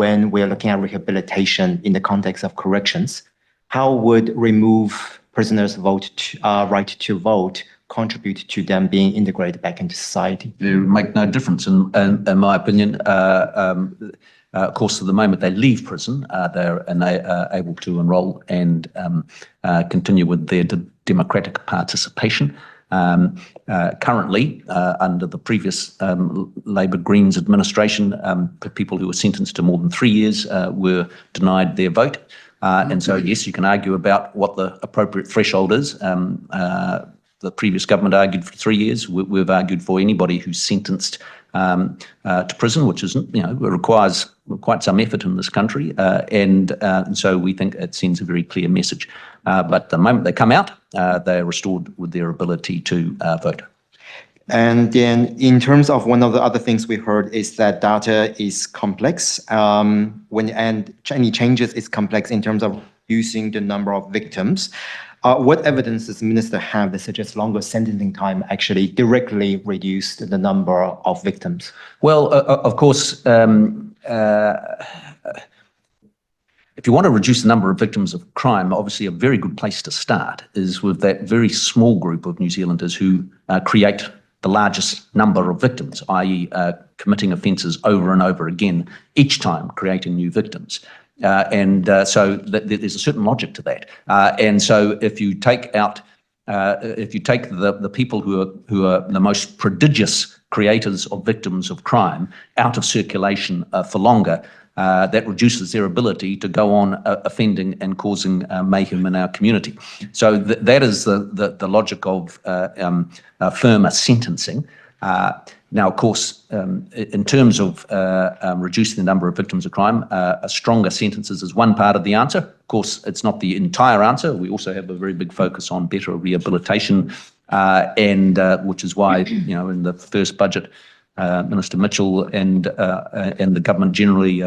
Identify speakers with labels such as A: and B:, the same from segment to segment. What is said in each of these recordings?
A: when we're looking at rehabilitation in the context of corrections, how would remove prisoners' right to vote contribute to them being integrated back into society?
B: They make no difference, in my opinion. Of course, at the moment they leave prison, they're able to enrol and continue with their democratic participation. Currently, under the previous Labor Greens administration, people who were sentenced to more than 3 years were denied their vote. And so, yes, you can argue about what the appropriate threshold is. The previous government argued for 3 years. We've argued for anybody who's sentenced to prison, which is, requires quite some effort in this country. And so we think it sends a very clear message. But the moment they come out, they are restored with their ability to vote.
A: And then in terms of one of the other things we heard is that data is complex. And any changes is complex in terms of reducing the number of victims. What evidence does the minister have that suggests longer sentencing time actually directly reduced the number of victims?
B: Well, of course, if you want to reduce the number of victims of crime, obviously a very good place to start is with that very small group of New Zealanders who create the largest number of victims, i.e. Committing offences over and over again, each time creating new victims. So there's a certain logic to that. And so if you take out, the people who are the most prodigious creators of victims of crime out of circulation for longer, that reduces their ability to go on offending and causing mayhem in our community. So that is the logic of firmer sentencing. Now, of course, in terms of reducing the number of victims of crime, stronger sentences is one part of the answer. Of course, it's not the entire answer. We also have a very big focus on better rehabilitation, and which is why, in the first budget, Minister Mitchell and the government generally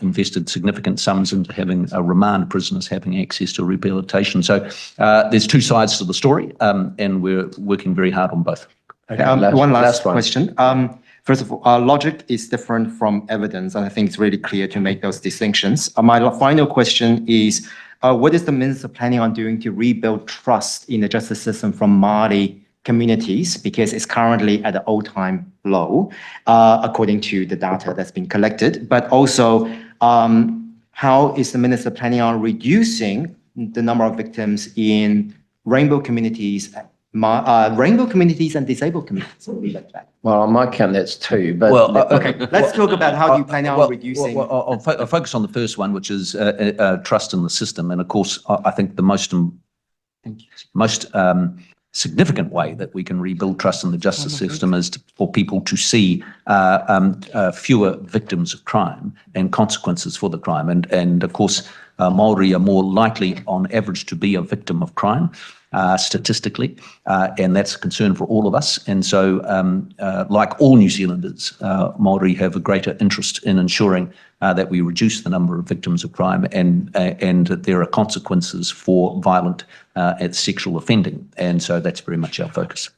B: invested significant sums into having remand prisoners having access to rehabilitation. So there's two sides to the story, and we're working very hard on both.
A: Okay, one last question. First of all, logic is different from evidence, and I think it's really clear to make those distinctions. My final question is, what is the minister planning on doing to rebuild trust in the justice system from Māori communities, because it's currently at an all-time low, according to the data that's been collected? But also, how is the minister planning on reducing the number of victims in rainbow communities and disabled communities?
C: Well, on my count, that's two. But
A: okay, let's talk about how you plan on reducing.
B: I'll focus on the first one, which is trust in the system. And of course, I think the most significant way that we can rebuild trust in the justice system is for people to see fewer victims of crime and consequences for the crime. And of course, Māori are more likely on average to be a victim of crime, statistically, and that's a concern for all of us. And so, like all New Zealanders, Māori have a greater interest in ensuring that we reduce the number of victims of crime and that there are consequences for violent sexual offending. And so that's very much our focus.